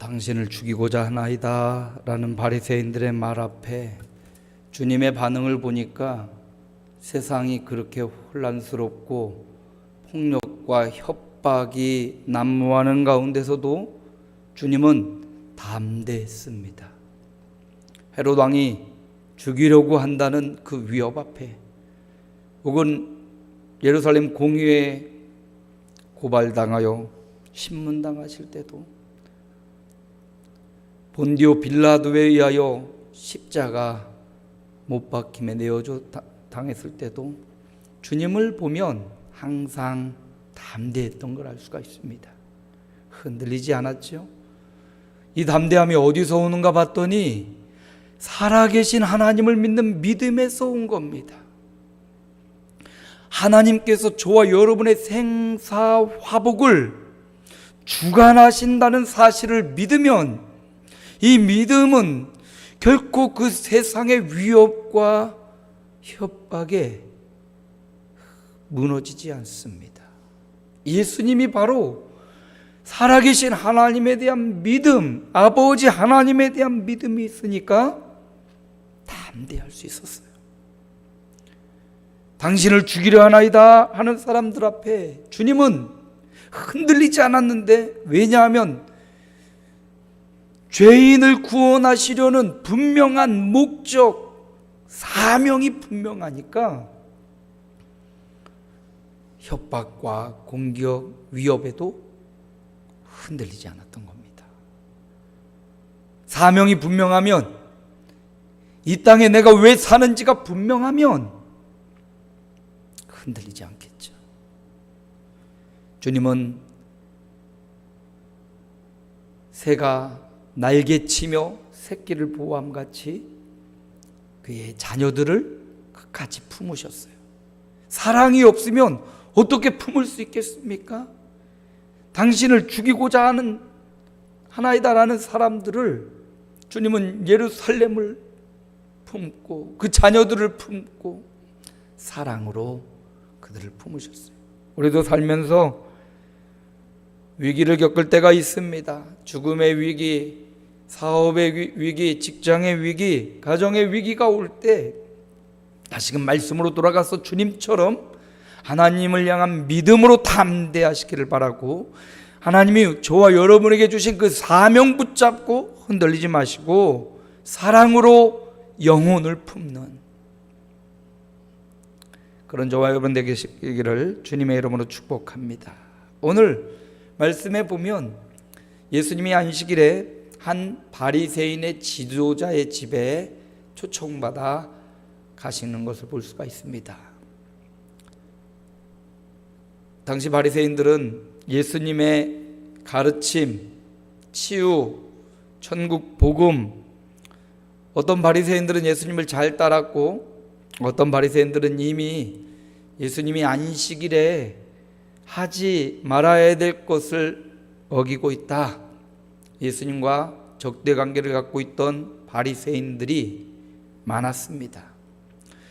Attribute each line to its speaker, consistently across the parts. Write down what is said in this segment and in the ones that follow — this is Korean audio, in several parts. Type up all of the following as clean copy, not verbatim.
Speaker 1: 당신을 죽이고자 하나이다 라는 바리새인들의 말 앞에 주님의 반응을 보니까 세상이 그렇게 혼란스럽고 폭력과 협박이 난무하는 가운데서도 주님은 담대했습니다. 헤롯 왕이 죽이려고 한다는 그 위협 앞에, 혹은 예루살렘 공의회에 고발당하여 신문당하실 때도, 본디오 빌라도에 의하여 십자가 못 박힘에 내어져 당했을 때도 주님을 보면 항상 담대했던 걸 알 수가 있습니다. 흔들리지 않았죠. 이 담대함이 어디서 오는가 봤더니 살아계신 하나님을 믿는 믿음에서 온 겁니다. 하나님께서 저와 여러분의 생사화복을 주관하신다는 사실을 믿으면 이 믿음은 결코 그 세상의 위협과 협박에 무너지지 않습니다. 예수님이 바로 살아계신 하나님에 대한 믿음, 아버지 하나님에 대한 믿음이 있으니까 담대할 수 있었어요. 당신을 죽이려 하나이다 하는 사람들 앞에 주님은 흔들리지 않았는데, 왜냐하면 죄인을 구원하시려는 분명한 목적, 사명이 분명하니까 협박과 공격, 위협에도 흔들리지 않았던 겁니다. 사명이 분명하면, 이 땅에 내가 왜 사는지가 분명하면 흔들리지 않겠죠. 주님은 새가 날개치며 새끼를 보호함같이 그의 자녀들을 끝까지 품으셨어요. 사랑이 없으면 어떻게 품을 수 있겠습니까? 당신을 죽이고자 하는 하나이다라는 사람들을 주님은 예루살렘을 품고 그 자녀들을 품고 사랑으로 그들을 품으셨어요. 우리도 살면서 위기를 겪을 때가 있습니다. 죽음의 위기, 사업의 위기, 직장의 위기, 가정의 위기가 올 때 다시금 말씀으로 돌아가서 주님처럼 하나님을 향한 믿음으로 담대하시기를 바라고, 하나님이 저와 여러분에게 주신 그 사명 붙잡고 흔들리지 마시고 사랑으로 영혼을 품는 그런 저와 여러분 되시기를 주님의 이름으로 축복합니다. 오늘 말씀에 보면 예수님이 안식일에 한 바리새인의 지도자의 집에 초청받아 가시는 것을 볼 수가 있습니다. 당시 바리새인들은 예수님의 가르침, 치유, 천국 복음, 어떤 바리새인들은 예수님을 잘 따랐고 어떤 바리새인들은 이미 예수님이 안식일에 하지 말아야 될 것을 어기고 있다, 예수님과 적대 관계를 갖고 있던 바리새인들이 많았습니다.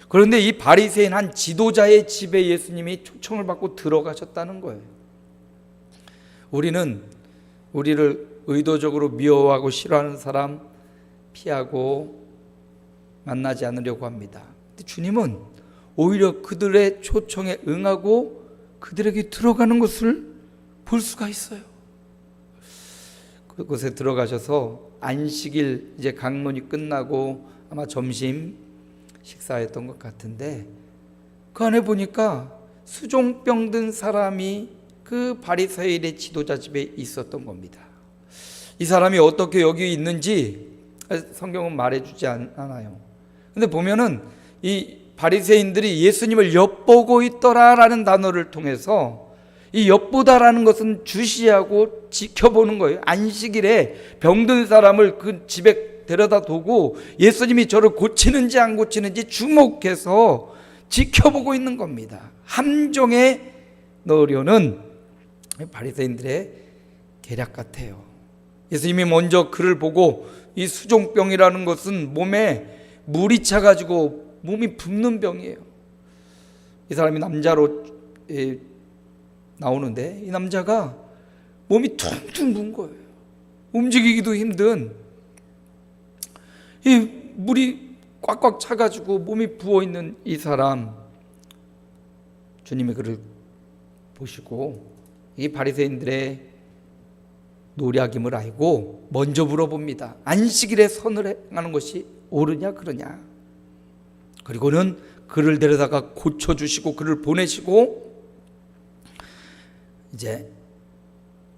Speaker 1: 그런데 이 바리새인 한 지도자의 집에 예수님이 초청을 받고 들어가셨다는 거예요. 우리는 우리를 의도적으로 미워하고 싫어하는 사람 피하고 만나지 않으려고 합니다. 근데 주님은 오히려 그들의 초청에 응하고 그들에게 들어가는 것을 볼 수가 있어요. 그곳에 들어가셔서 안식일 이제 강론이 끝나고 아마 점심 식사했던 것 같은데, 그 안에 보니까 수종병 든 사람이 그 바리새인의 지도자 집에 있었던 겁니다. 이 사람이 어떻게 여기 있는지 성경은 말해주지 않아요. 근데 보면은 이 바리새인들이 예수님을 엿보고 있더라라는 단어를 통해서, 이 엿보다라는 것은 주시하고 지켜보는 거예요. 안식일에 병든 사람을 그 집에 데려다 두고 예수님이 저를 고치는지 안 고치는지 주목해서 지켜보고 있는 겁니다. 함정에 넣으려는 바리새인들의 계략 같아요. 예수님이 먼저 그를 보고, 이 수종병이라는 것은 몸에 물이 차가지고 몸이 붓는 병이에요. 이 사람이 남자로 나오는데 이 남자가 몸이 퉁퉁 분 거예요. 움직이기도 힘든, 이 물이 꽉꽉 차가지고 몸이 부어있는 이 사람, 주님이 그를 보시고 이 바리새인들의 노략임을 알고 먼저 물어봅니다. 안식일에 선을 행하는 것이 옳으냐 그러냐. 그리고는 그를 데려다가 고쳐주시고 그를 보내시고, 이제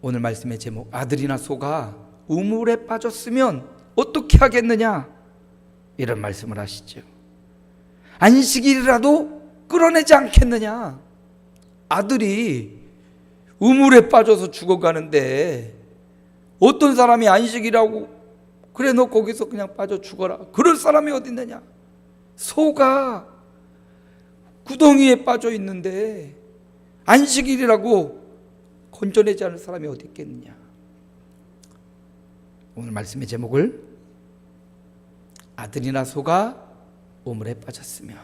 Speaker 1: 오늘 말씀의 제목, 아들이나 소가 우물에 빠졌으면 어떻게 하겠느냐, 이런 말씀을 하시죠. 안식일이라도 끌어내지 않겠느냐. 아들이 우물에 빠져서 죽어가는데 어떤 사람이 안식이라고, 그래 너 거기서 그냥 빠져 죽어라, 그럴 사람이 어디 있느냐. 소가 구덩이에 빠져 있는데 안식일이라고 건져내지 않을 사람이 어디 있겠느냐. 오늘 말씀의 제목을 아들이나 소가 우물에 빠졌으면,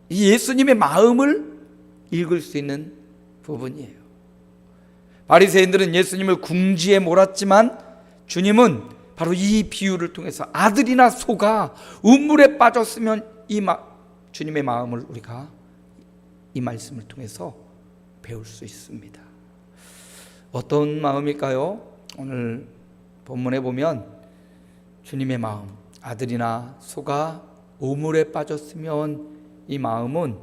Speaker 1: 이 예수님의 마음을 읽을 수 있는 부분이에요. 바리새인들은 예수님을 궁지에 몰았지만 주님은 바로 이 비유를 통해서 아들이나 소가 우물에 빠졌으면 주님의 마음을 우리가 이 말씀을 통해서 배울 수 있습니다. 어떤 마음일까요? 오늘 본문에 보면 주님의 마음, 아들이나 소가 우물에 빠졌으면, 이 마음은,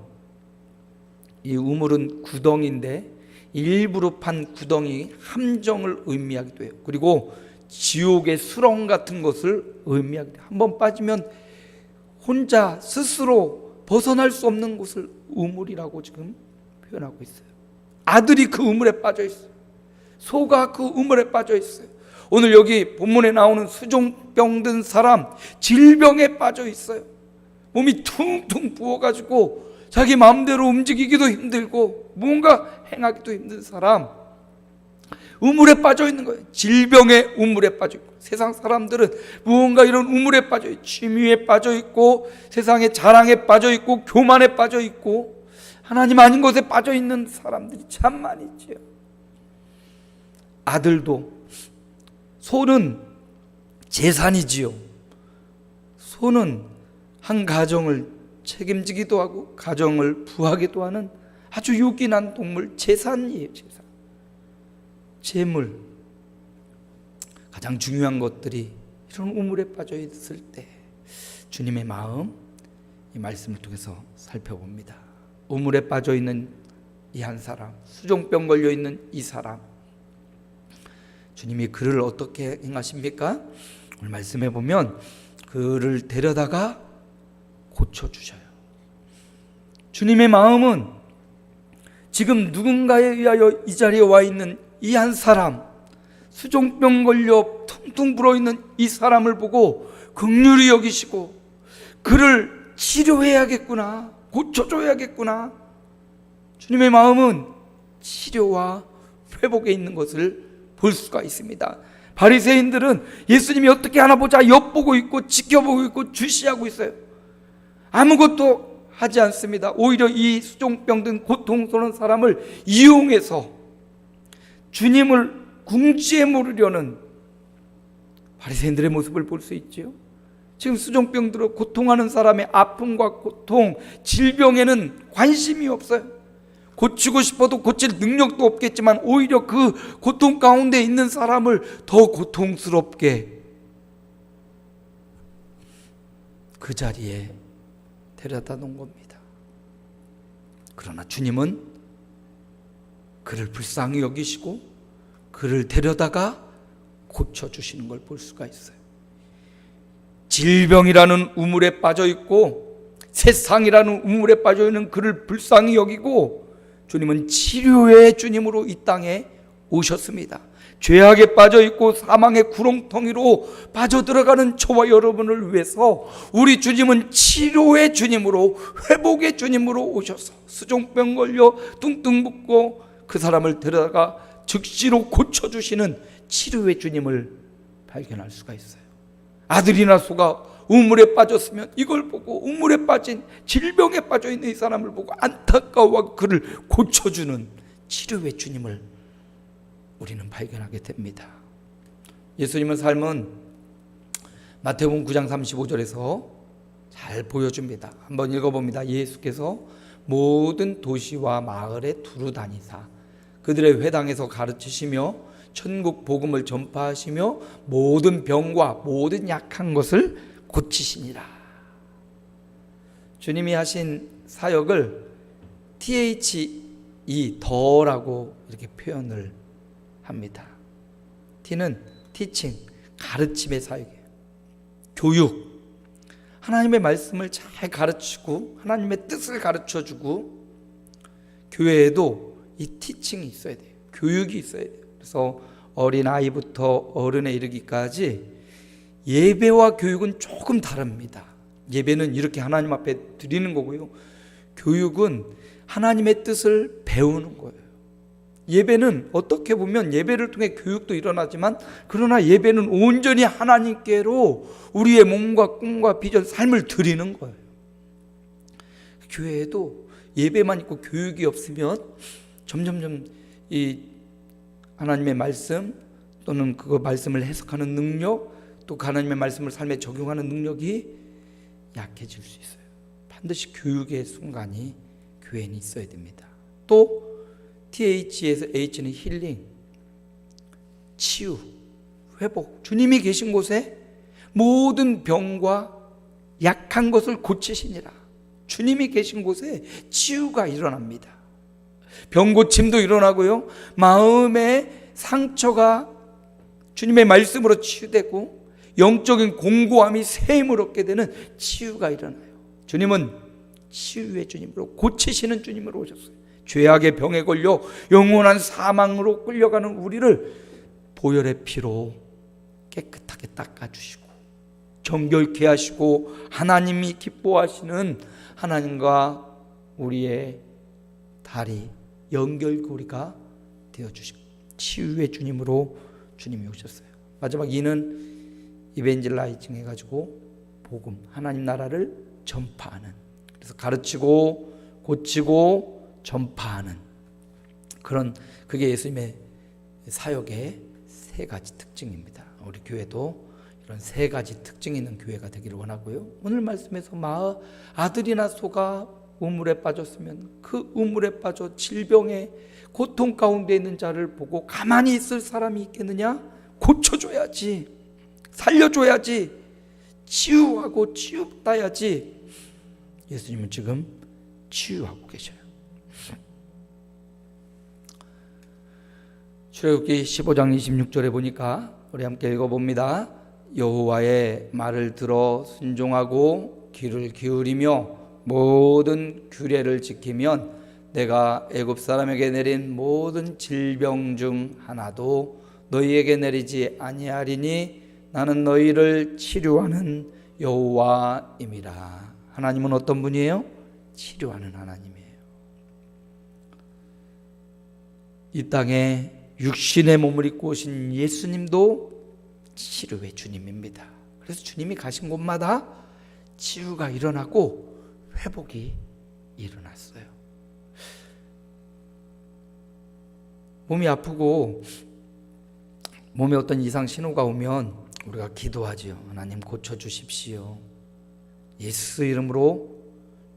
Speaker 1: 이 우물은 구덩이인데 일부러 판 구덩이 함정을 의미하기도 해요. 그리고 지옥의 수렁 같은 것을 의미하기도 해요. 한번 빠지면 혼자 스스로 벗어날 수 없는 곳을 우물이라고 지금 표현하고 있어요. 아들이 그 우물에 빠져 있어요. 소가 그 우물에 빠져 있어요. 오늘 여기 본문에 나오는 수종병 든 사람, 질병에 빠져 있어요. 몸이 퉁퉁 부어가지고 자기 마음대로 움직이기도 힘들고 무언가 행하기도 힘든 사람, 우물에 빠져 있는 거예요. 질병의 우물에 빠져 있고, 세상 사람들은 무언가 이런 우물에 빠져 있고, 취미에 빠져 있고, 세상의 자랑에 빠져 있고, 교만에 빠져 있고, 하나님 아닌 것에 빠져 있는 사람들이 참 많이 있지요. 아들도, 소는 재산이지요. 소는 한 가정을 책임지기도 하고 가정을 부하기도 하는 아주 요긴한 동물, 재산이에요. 재산, 재물. 가장 중요한 것들이 이런 우물에 빠져 있을 때 주님의 마음, 이 말씀을 통해서 살펴봅니다. 우물에 빠져 있는 이 한 사람, 수종병 걸려 있는 이 사람, 주님이 그를 어떻게 행하십니까? 오늘 말씀해 보면 그를 데려다가 고쳐주셔요. 주님의 마음은 지금 누군가에 의하여 이 자리에 와 있는 이 한 사람, 수종병 걸려 퉁퉁 불어있는 이 사람을 보고 긍휼히 여기시고 그를 치료해야겠구나, 고쳐줘야겠구나. 주님의 마음은 치료와 회복에 있는 것을 볼 수가 있습니다. 바리새인들은 예수님이 어떻게 하나 보자 엿보고 있고 지켜보고 있고 주시하고 있어요. 아무것도 하지 않습니다. 오히려 이 수종병 든 고통스러운 사람을 이용해서 주님을 궁지에 모르려는 바리새인들의 모습을 볼 수 있죠. 지금 수종병 들어 고통하는 사람의 아픔과 고통, 질병에는 관심이 없어요. 고치고 싶어도 고칠 능력도 없겠지만 오히려 그 고통 가운데 있는 사람을 더 고통스럽게 그 자리에 데려다 놓은 겁니다. 그러나 주님은 그를 불쌍히 여기시고 그를 데려다가 고쳐주시는 걸 볼 수가 있어요. 질병이라는 우물에 빠져 있고 세상이라는 우물에 빠져 있는 그를 불쌍히 여기고 주님은 치료의 주님으로 이 땅에 오셨습니다. 죄악에 빠져 있고 사망의 구렁텅이로 빠져들어가는 저와 여러분을 위해서 우리 주님은 치료의 주님으로, 회복의 주님으로 오셔서 수종병 걸려 뚱뚱 붓고 그 사람을 데려다가 즉시로 고쳐주시는 치료의 주님을 발견할 수가 있어요. 아들이나 소가 우물에 빠졌으면 이걸 보고 우물에 빠진, 질병에 빠져 있는 이 사람을 보고 안타까워하고 그를 고쳐주는 치료의 주님을 우리는 발견하게 됩니다. 예수님의 삶은 마태복음 9장 35절에서 잘 보여줍니다. 한번 읽어봅니다. 예수께서 모든 도시와 마을에 두루 다니사 그들의 회당에서 가르치시며 천국 복음을 전파하시며 모든 병과 모든 약한 것을 고치시니라. 주님이 하신 사역을 더라고 이렇게 표현을 합니다. T는 teaching, 가르침의 사역이에요. 교육, 하나님의 말씀을 잘 가르치고 하나님의 뜻을 가르쳐주고, 교회에도 이 티칭이 있어야 돼요. 교육이 있어야 돼요. 그래서 어린아이부터 어른에 이르기까지 예배와 교육은 조금 다릅니다. 예배는 이렇게 하나님 앞에 드리는 거고요, 교육은 하나님의 뜻을 배우는 거예요. 예배는 어떻게 보면 예배를 통해 교육도 일어나지만, 그러나 예배는 온전히 하나님께로 우리의 몸과 꿈과 비전, 삶을 드리는 거예요. 교회에도 예배만 있고 교육이 없으면 점점점 이 하나님의 말씀 또는 그 말씀을 해석하는 능력, 또 하나님의 말씀을 삶에 적용하는 능력이 약해질 수 있어요. 반드시 교육의 순간이 교회에 있어야 됩니다. 또 TH에서 H는 힐링, 치유, 회복. 주님이 계신 곳에 모든 병과 약한 것을 고치시니라. 주님이 계신 곳에 치유가 일어납니다. 병 고침도 일어나고요, 마음의 상처가 주님의 말씀으로 치유되고 영적인 공고함이 새 힘을 얻게 되는 치유가 일어나요. 주님은 치유의 주님으로, 고치시는 주님으로 오셨어요. 죄악의 병에 걸려 영원한 사망으로 끌려가는 우리를 보혈의 피로 깨끗하게 닦아주시고 정결케 하시고, 하나님이 기뻐하시는 하나님과 우리의 다리, 연결고리가 되어주시고 치유의 주님으로 주님이 오셨어요. 마지막 이는 이벤젤라이징 해가지고 복음, 하나님 나라를 전파하는, 그래서 가르치고 고치고 전파하는 그런, 그게 예수님의 사역의 세 가지 특징입니다. 우리 교회도 이런 세 가지 특징이 있는 교회가 되기를 원하고요. 오늘 말씀에서 아들이나 소가 우물에 빠졌으면 그 우물에 빠져 질병에 고통 가운데 있는 자를 보고 가만히 있을 사람이 있겠느냐? 고쳐줘야지, 살려줘야지, 치유하고 치유받아야지. 예수님은 지금 치유하고 계셔요. 출애굽기 15장 26절에 보니까 우리 함께 읽어봅니다. 여호와의 말을 들어 순종하고 귀를 기울이며 모든 규례를 지키면 내가 애굽 사람에게 내린 모든 질병 중 하나도 너희에게 내리지 아니하리니 나는 너희를 치료하는 여호와임이라. 하나님은 어떤 분이에요? 치료하는 하나님이에요. 이 땅에 육신의 몸을 입고 오신 예수님도 치료의 주님입니다. 그래서 주님이 가신 곳마다 치유가 일어나고 회복이 일어났어요. 몸이 아프고 몸에 어떤 이상 신호가 오면 우리가 기도하지요. 하나님 고쳐주십시오. 예수 이름으로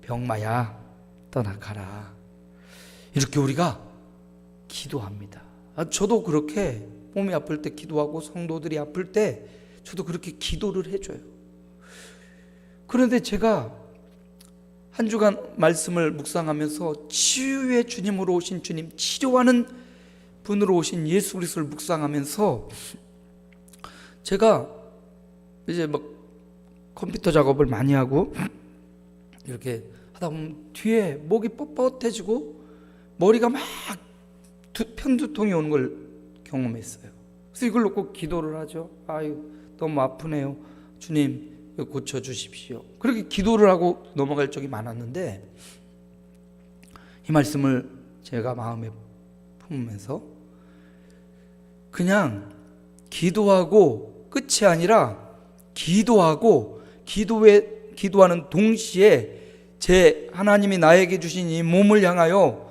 Speaker 1: 병마야 떠나가라. 이렇게 우리가 기도합니다. 저도 그렇게 몸이 아플 때 기도하고, 성도들이 아플 때 저도 그렇게 기도를 해줘요. 그런데 제가 한 주간 말씀을 묵상하면서 치유의 주님으로 오신 주님, 치료하는 분으로 오신 예수 그리스도를 묵상하면서 제가 이제 막 컴퓨터 작업을 많이 하고 이렇게 하다 보면 뒤에 목이 뻣뻣해지고 머리가 막 편두통이 오는 걸 경험했어요. 그래서 이걸 놓고 기도를 하죠. 아유, 너무 아프네요. 주님, 고쳐주십시오. 그렇게 기도를 하고 넘어갈 적이 많았는데, 이 말씀을 제가 마음에 품으면서 그냥 기도하고 끝이 아니라 기도하는 동시에 하나님이 나에게 주신 이 몸을 향하여,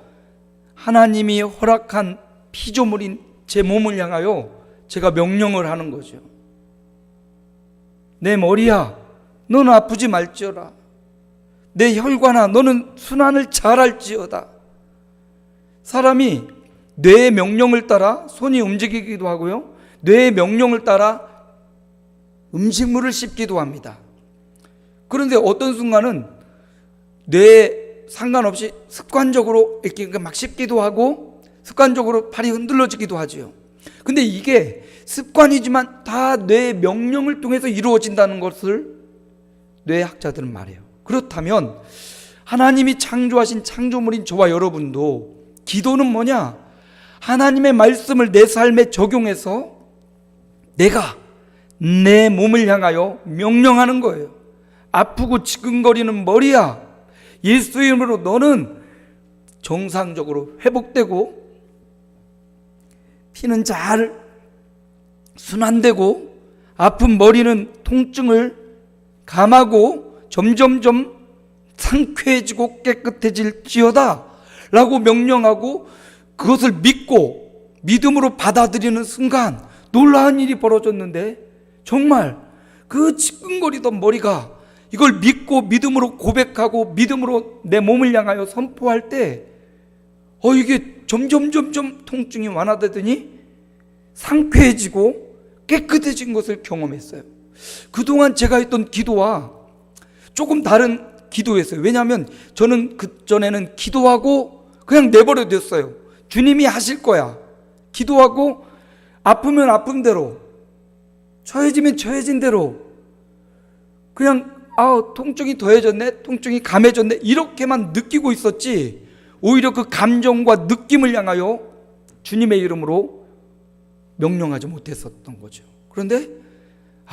Speaker 1: 하나님이 허락한 피조물인 제 몸을 향하여 제가 명령을 하는 거죠. 내 머리야, 너는 아프지 말지어다. 내 혈관아, 너는 순환을 잘할지어다. 사람이 뇌의 명령을 따라 손이 움직이기도 하고요, 뇌의 명령을 따라 음식물을 씹기도 합니다. 그런데 어떤 순간은 뇌에 상관없이 습관적으로 이렇게 막 씹기도 하고 습관적으로 팔이 흔들려지기도 하죠. 근데 이게 습관이지만 다 뇌의 명령을 통해서 이루어진다는 것을 뇌학자들은 말해요. 그렇다면 하나님이 창조하신 창조물인 저와 여러분도 기도는 뭐냐? 하나님의 말씀을 내 삶에 적용해서 내가 내 몸을 향하여 명령하는 거예요. 아프고 지끈거리는 머리야, 예수 이름으로 너는 정상적으로 회복되고 피는 잘 순환되고 아픈 머리는 통증을 감하고 점점점 상쾌해지고 깨끗해질지어다 라고 명령하고 그것을 믿고 믿음으로 받아들이는 순간 놀라운 일이 벌어졌는데, 정말 그 지끈거리던 머리가 이걸 믿고 믿음으로 고백하고 믿음으로 내 몸을 향하여 선포할 때 이게 점점 통증이 완화되더니 상쾌해지고 깨끗해진 것을 경험했어요. 그동안 제가 했던 기도와 조금 다른 기도였어요. 왜냐하면 저는 그전에는 기도하고 그냥 내버려 뒀어요. 주님이 하실 거야. 기도하고 아프면 아픈 대로, 처해지면 처해진 대로, 그냥 통증이 더해졌네, 통증이 감해졌네, 이렇게만 느끼고 있었지, 오히려 그 감정과 느낌을 향하여 주님의 이름으로 명령하지 못했었던 거죠. 그런데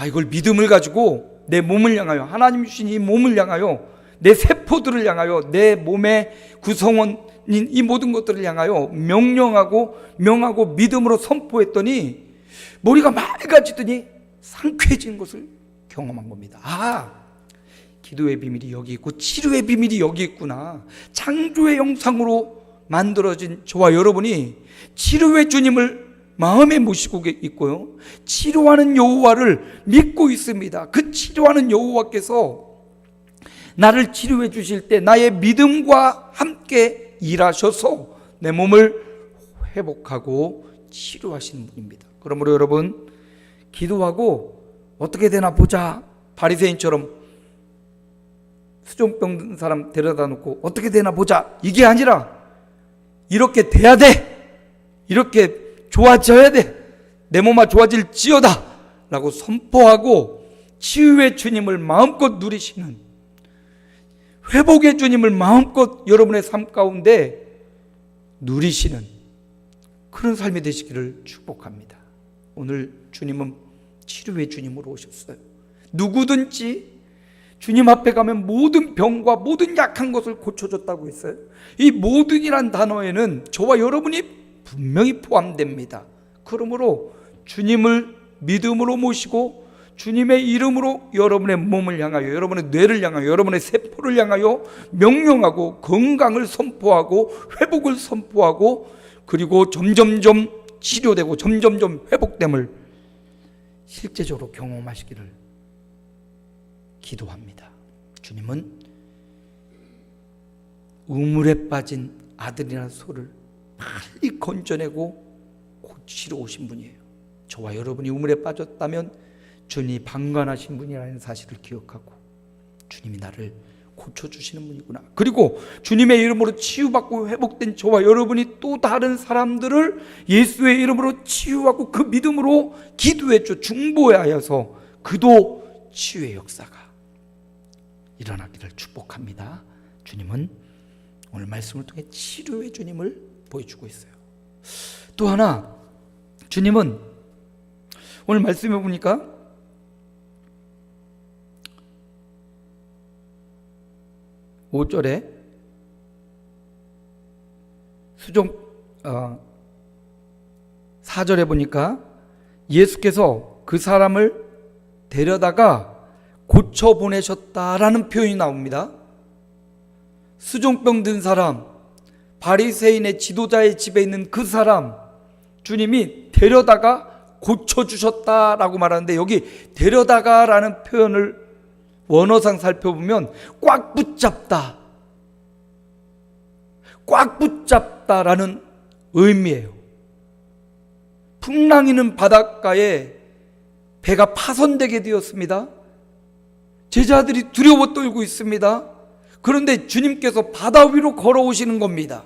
Speaker 1: 이걸 믿음을 가지고 내 몸을 향하여, 하나님 주신 이 몸을 향하여, 내 세포들을 향하여, 내 몸의 구성원인 이 모든 것들을 향하여 명령하고 명하고 믿음으로 선포했더니 머리가 맑아지더니 상쾌해진 것을 경험한 겁니다. 기도의 비밀이 여기 있고 치료의 비밀이 여기 있구나. 창조의 형상으로 만들어진 저와 여러분이 치료의 주님을 마음에 모시고 있고요, 치료하는 여호와를 믿고 있습니다. 그 치료하는 여호와께서 나를 치료해 주실 때 나의 믿음과 함께 일하셔서 내 몸을 회복하고 치료하시는 분입니다. 그러므로 여러분, 기도하고 어떻게 되나 보자, 바리새인처럼 수종병 든 사람 데려다 놓고 어떻게 되나 보자, 이게 아니라 이렇게 돼야 돼, 이렇게 좋아져야 돼, 내 몸아 좋아질지어다 라고 선포하고 치유의 주님을 마음껏 누리시는, 회복의 주님을 마음껏 여러분의 삶 가운데 누리시는 그런 삶이 되시기를 축복합니다. 오늘 주님은 치료의 주님으로 오셨어요. 누구든지 주님 앞에 가면 모든 병과 모든 약한 것을 고쳐줬다고 했어요. 이 모든이란 단어에는 저와 여러분이 분명히 포함됩니다. 그러므로 주님을 믿음으로 모시고 주님의 이름으로 여러분의 몸을 향하여, 여러분의 뇌를 향하여, 여러분의 세포를 향하여 명령하고 건강을 선포하고 회복을 선포하고, 그리고 점점점 치료되고 점점점 회복됨을 실제적으로 경험하시기를 기도합니다. 주님은 우물에 빠진 아들이라는 소를 빨리 건져내고 고치러 오신 분이에요. 저와 여러분이 우물에 빠졌다면 주님이 방관하신 분이라는 사실을 기억하고 주님이 나를 고쳐주시는 분이구나, 그리고 주님의 이름으로 치유받고 회복된 저와 여러분이 또 다른 사람들을 예수의 이름으로 치유하고 그 믿음으로 기도했죠. 중보하여서 그도 치유의 역사가 일어나기를 축복합니다. 주님은 오늘 말씀을 통해 치료의 주님을 보여주고 있어요. 또 하나, 주님은 오늘 말씀해 보니까 (5절에) (4절에) 보니까 예수께서 그 사람을 데려다가 고쳐 보내셨다라는 표현이 나옵니다. 수종병 든 사람, 바리새인의 지도자의 집에 있는 그 사람, 주님이 데려다가 고쳐주셨다라고 말하는데, 여기 데려다가라는 표현을 원어상 살펴보면 꽉 붙잡다, 꽉 붙잡다라는 의미예요. 풍랑이는 바닷가에 배가 파손되게 되었습니다. 제자들이 두려워 떨고 있습니다. 그런데 주님께서 바다 위로 걸어오시는 겁니다.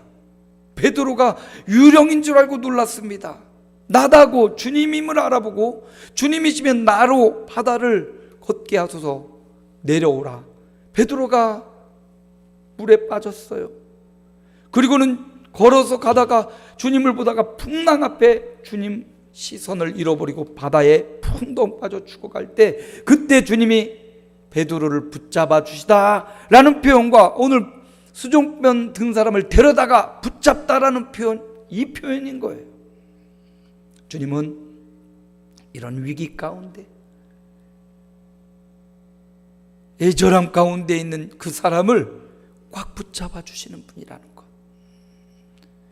Speaker 1: 베드로가 유령인 줄 알고 놀랐습니다. 나다고 주님임을 알아보고, 주님이시면 나로 바다를 걷게 하소서, 내려오라. 베드로가 물에 빠졌어요. 그리고는 걸어서 가다가 주님을 보다가 풍랑 앞에 주님 시선을 잃어버리고 바다에 풍덩 빠져 죽어갈 때, 그때 주님이 베드로를 붙잡아 주시다라는 표현과 오늘 수종변 든 사람을 데려다가 붙잡다라는 표현, 이 표현인 거예요. 주님은 이런 위기 가운데, 애절함 가운데 있는 그 사람을 꽉 붙잡아 주시는 분이라는 것,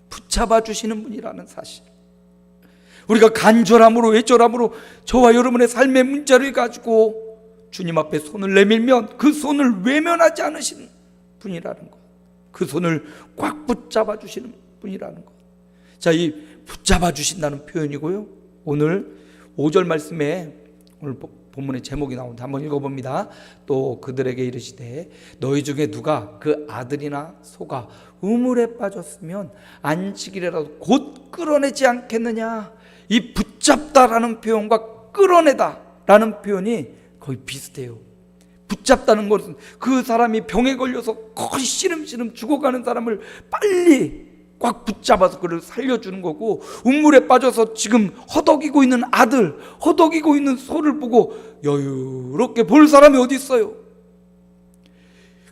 Speaker 1: 붙잡아 주시는 분이라는 사실. 우리가 간절함으로, 애절함으로 저와 여러분의 삶의 문제를 가지고 주님 앞에 손을 내밀면 그 손을 외면하지 않으시는 분이라는 것, 그 손을 꽉 붙잡아 주시는 분이라는 것. 자, 이 붙잡아 주신다는 표현이고요, 오늘 5절 말씀에 오늘 본문의 제목이 나오는데 한번 읽어봅니다. 또 그들에게 이르시되 너희 중에 누가 그 아들이나 소가 우물에 빠졌으면 안식일이라도 곧 끌어내지 않겠느냐. 이 붙잡다라는 표현과 끌어내다라는 표현이 거의 비슷해요. 붙잡다는 것은 그 사람이 병에 걸려서 거의 시름시름 죽어가는 사람을 빨리 꽉 붙잡아서 그를 살려주는 거고, 우물에 빠져서 지금 허덕이고 있는 아들, 허덕이고 있는 소를 보고 여유롭게 볼 사람이 어디 있어요?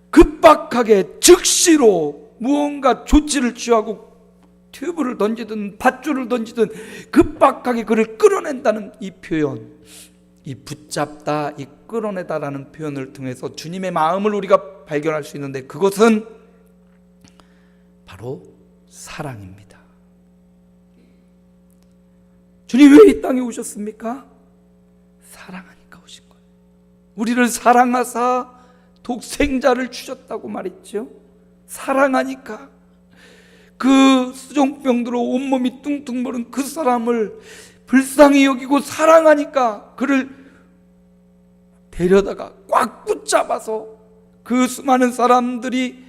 Speaker 1: 급박하게 즉시로 무언가 조치를 취하고 튜브를 던지든 밧줄을 던지든 급박하게 그를 끌어낸다는 이 표현, 이 붙잡다, 이 끌어내다라는 표현을 통해서 주님의 마음을 우리가 발견할 수 있는데, 그것은 바로 사랑입니다. 주님 왜 이 땅에 오셨습니까? 사랑하니까 오신 거예요. 우리를 사랑하사 독생자를 주셨다고 말했죠. 사랑하니까. 그 수종병들로 온몸이 뚱뚱 부른 그 사람을 불쌍히 여기고 사랑하니까 그를 데려다가 꽉 붙잡아서, 그 수많은 사람들이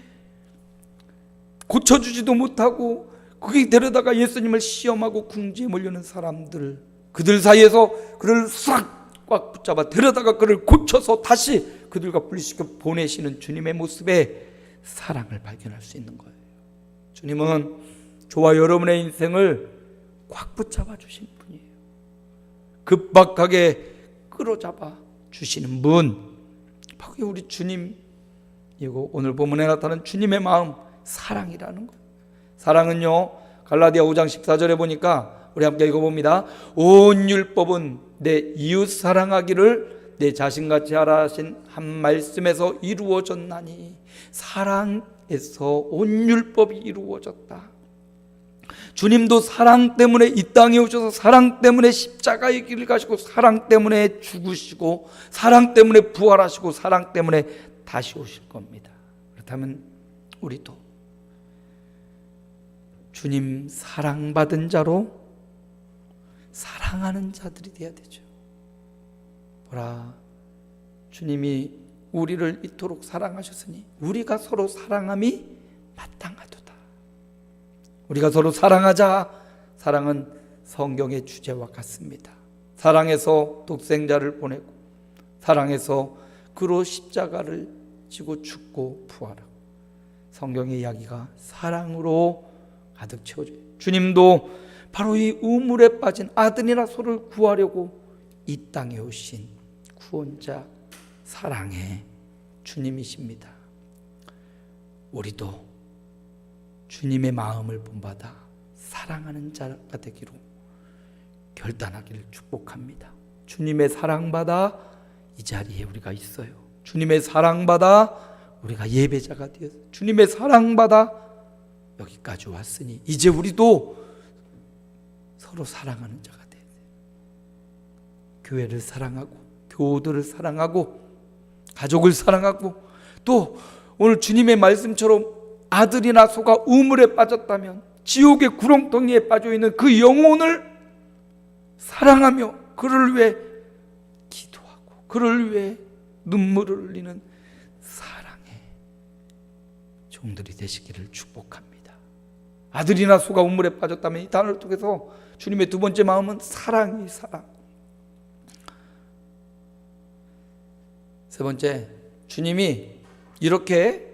Speaker 1: 고쳐주지도 못하고 거기 데려다가 예수님을 시험하고 궁지에 몰려는 사람들, 그들 사이에서 그를 싹 꽉 붙잡아 데려다가 그를 고쳐서 다시 그들과 분리시켜 보내시는 주님의 모습에 사랑을 발견할 수 있는 거예요. 주님은 저와 여러분의 인생을 꽉 붙잡아 주신 분이에요. 급박하게 끌어잡아 주시는 분, 바로 우리 주님이고, 오늘 본문에 나타나는 주님의 마음, 사랑이라는 거예요. 사랑은요, 갈라디아 5장 14절에 보니까 우리 함께 읽어봅니다. 온 율법은 내 이웃 사랑하기를 내 자신같이 하라 하신 한 말씀에서 이루어졌나니, 사랑에서 온 율법이 이루어졌다. 주님도 사랑 때문에 이 땅에 오셔서 사랑 때문에 십자가의 길을 가시고, 사랑 때문에 죽으시고, 사랑 때문에 부활하시고, 사랑 때문에 다시 오실 겁니다. 그렇다면 우리도 주님 사랑받은 자로 사랑하는 자들이 되어야 되죠. 보라, 주님이 우리를 이토록 사랑하셨으니 우리가 서로 사랑함이 마땅하도다. 우리가 서로 사랑하자. 사랑은 성경의 주제와 같습니다. 사랑해서 독생자를 보내고, 사랑해서 그로 십자가를 지고 죽고 부활하고, 성경의 이야기가 사랑으로 가득 채워져요. 주님도 바로 이 우물에 빠진 아들이나 소를 구하려고 이 땅에 오신 구원자, 사랑의 주님이십니다. 우리도 주님의 마음을 본받아 사랑하는 자가 되기로 결단하기를 축복합니다. 주님의 사랑받아 이 자리에 우리가 있어요. 주님의 사랑받아 우리가 예배자가 되었어요. 주님의 사랑받아 여기까지 왔으니 이제 우리도 서로 사랑하는 자가 돼야 돼요. 교회를 사랑하고 교우들을 사랑하고 가족을 사랑하고 또 오늘 주님의 말씀처럼 아들이나 소가 우물에 빠졌다면 지옥의 구렁텅이에 빠져있는 그 영혼을 사랑하며 그를 위해 기도하고 그를 위해 눈물을 흘리는 사랑의 종들이 되시기를 축복합니다. 아들이나 소가 우물에 빠졌다면 이 단어를 통해서 주님의 두 번째 마음은 사랑이 사랑. 세 번째, 주님이 이렇게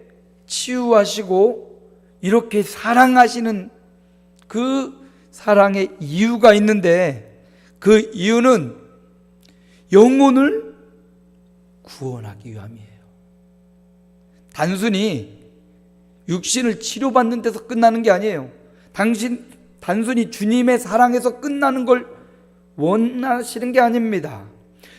Speaker 1: 치유하시고 이렇게 사랑하시는 그 사랑의 이유가 있는데 그 이유는 영혼을 구원하기 위함이에요. 단순히 육신을 치료받는 데서 끝나는 게 아니에요. 단순히 주님의 사랑에서 끝나는 걸 원하시는 게 아닙니다.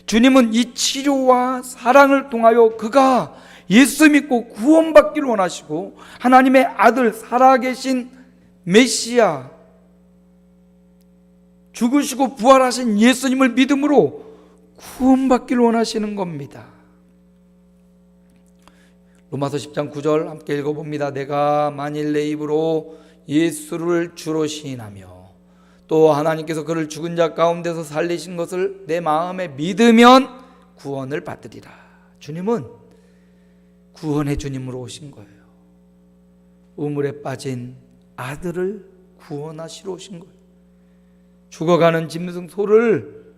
Speaker 1: 주님은 이 치료와 사랑을 통하여 그가 예수 믿고 구원받기를 원하시고 하나님의 아들 살아계신 메시아 죽으시고 부활하신 예수님을 믿음으로 구원받기를 원하시는 겁니다. 로마서 10장 9절 함께 읽어봅니다. 내가 만일 내 입으로 예수를 주로 시인하며 또 하나님께서 그를 죽은 자 가운데서 살리신 것을 내 마음에 믿으면 구원을 받으리라. 주님은 구원의 주님으로 오신 거예요. 우물에 빠진 아들을 구원하시러 오신 거예요. 죽어가는 짐승 소를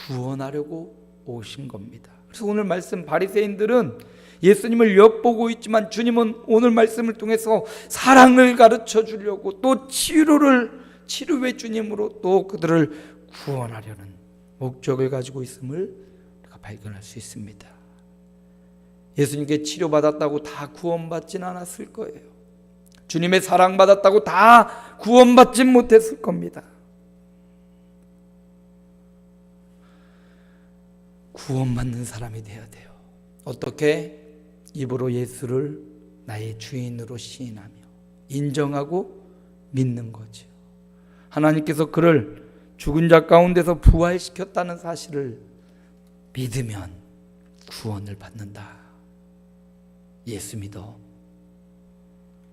Speaker 1: 구원하려고 오신 겁니다. 그래서 오늘 말씀 바리새인들은 예수님을 엿보고 있지만 주님은 오늘 말씀을 통해서 사랑을 가르쳐 주려고 또 치료의 주님으로 또 그들을 구원하려는 목적을 가지고 있음을 우리가 발견할 수 있습니다. 예수님께 치료받았다고 다 구원받지는 않았을 거예요. 주님의 사랑받았다고 다 구원받진 못했을 겁니다. 구원받는 사람이 되어야 돼요. 어떻게? 입으로 예수를 나의 주인으로 시인하며 인정하고 믿는 거죠. 하나님께서 그를 죽은 자 가운데서 부활시켰다는 사실을 믿으면 구원을 받는다. 예수 믿어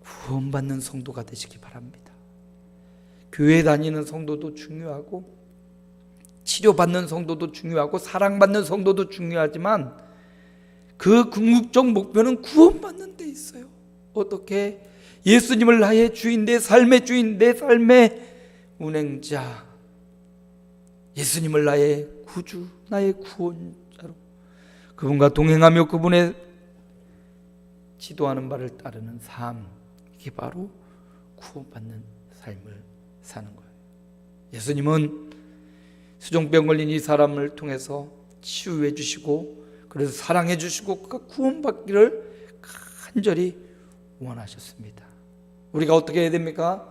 Speaker 1: 구원받는 성도가 되시기 바랍니다. 교회 다니는 성도도 중요하고 치료받는 성도도 중요하고 사랑받는 성도도 중요하지만 그 궁극적 목표는 구원받는 데 있어요. 어떻게? 예수님을 나의 주인, 내 삶의 주인, 내 삶의 운행자, 예수님을 나의 구주, 나의 구원자로 그분과 동행하며 그분의 지도하는 바를 따르는 삶, 이게 바로 구원받는 삶을 사는 거예요. 예수님은 수종병 걸린 이 사람을 통해서 치유해 주시고 그래서 사랑해 주시고 그가 구원받기를 간절히 원하셨습니다. 우리가 어떻게 해야 됩니까?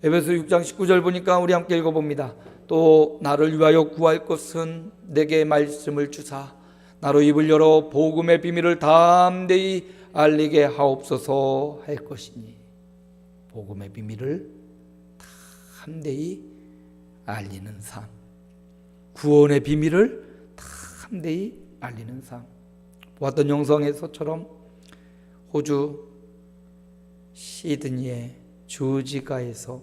Speaker 1: 에베소 6장 19절 보니까 우리 함께 읽어봅니다. 또 나를 위하여 구할 것은 내게 말씀을 주사 나로 입을 열어 복음의 비밀을 담대히 알리게 하옵소서 할 것이니. 복음의 비밀을 담대히 알리는 삶, 구원의 비밀을 담대히 알리는 삶. 보았던 영상에서처럼 호주 시드니의 조지가에서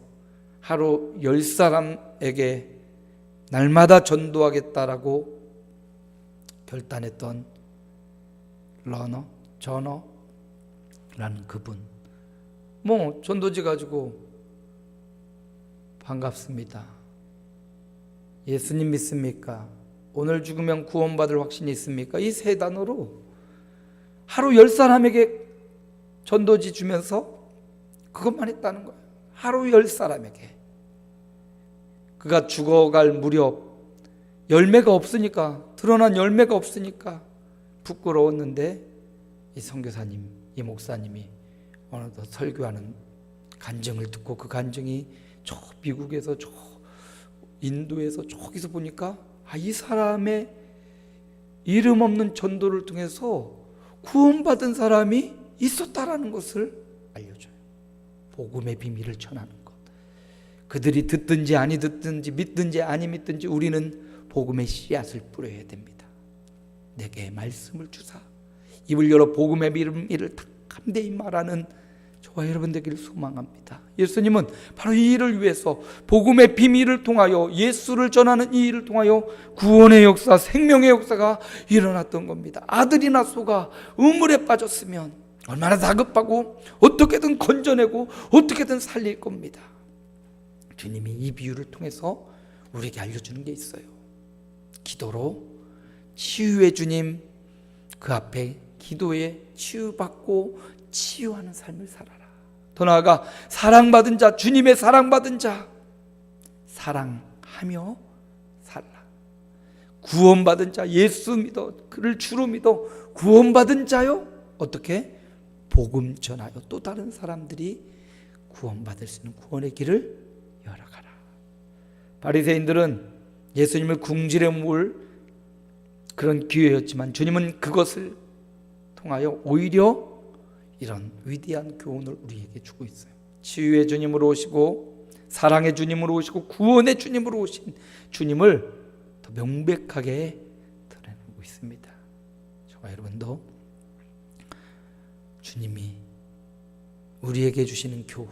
Speaker 1: 하루 10사람에게 날마다 전도하겠다라고 결단했던 저너라는 그분, 전도지 가지고 반갑습니다. 예수님 믿습니까? 오늘 죽으면 구원받을 확신이 있습니까? 이 세 단어로 하루 10사람에게 전도지 주면서 그것만 했다는 거예요. 하루 10사람에게. 그가 죽어갈 무렵 열매가 없으니까, 드러난 열매가 없으니까 부끄러웠는데 이 선교사님, 이 목사님이 어느덧 설교하는 간증을 듣고 그 간증이 저 미국에서 저 인도에서 저기서 보니까 이 사람의 이름 없는 전도를 통해서 구원받은 사람이 있었다라는 것을 알려줘요. 복음의 비밀을 전하는 것. 그들이 듣든지 아니 듣든지 믿든지 아니 믿든지 우리는 복음의 씨앗을 뿌려야 됩니다. 내게 말씀을 주사 입을 열어 복음의 이를 담대히 말하는 저와 여러분 되기를 소망합니다. 예수님은 바로 이 일을 위해서 복음의 비밀을 통하여 예수를 전하는 이 일을 통하여 구원의 역사, 생명의 역사가 일어났던 겁니다. 아들이나 소가 우물에 빠졌으면 얼마나 다급하고 어떻게든 건져내고 어떻게든 살릴 겁니다. 주님이 이 비유를 통해서 우리에게 알려주는 게 있어요. 기도로 치유의 주님 그 앞에 기도에 치유받고 치유하는 삶을 살아라. 더 나아가 사랑받은 자, 주님의 사랑받은 자 사랑하며 살라. 구원받은 자, 예수 믿어 그를 주로 믿어 구원받은 자요 어떻게? 복음 전하여 또 다른 사람들이 구원받을 수 있는 구원의 길을 열어가라. 바리새인들은 예수님을 궁지에 모을 그런 기회였지만 주님은 그것을 통하여 오히려 이런 위대한 교훈을 우리에게 주고 있어요. 치유의 주님으로 오시고 사랑의 주님으로 오시고 구원의 주님으로 오신 주님을 더 명백하게 드러내고 있습니다. 저와 여러분도 주님이 우리에게 주시는 교훈,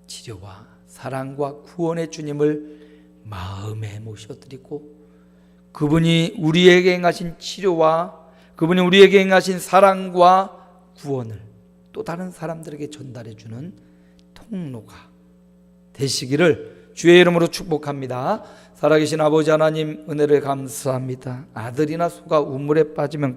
Speaker 1: 치료와 사랑과 구원의 주님을 마음에 모셔드리고 그분이 우리에게 행하신 치료와 그분이 우리에게 행하신 사랑과 구원을 또 다른 사람들에게 전달해주는 통로가 되시기를 주의 이름으로 축복합니다. 살아계신 아버지 하나님 은혜를 감사합니다. 아들이나 소가 우물에 빠지면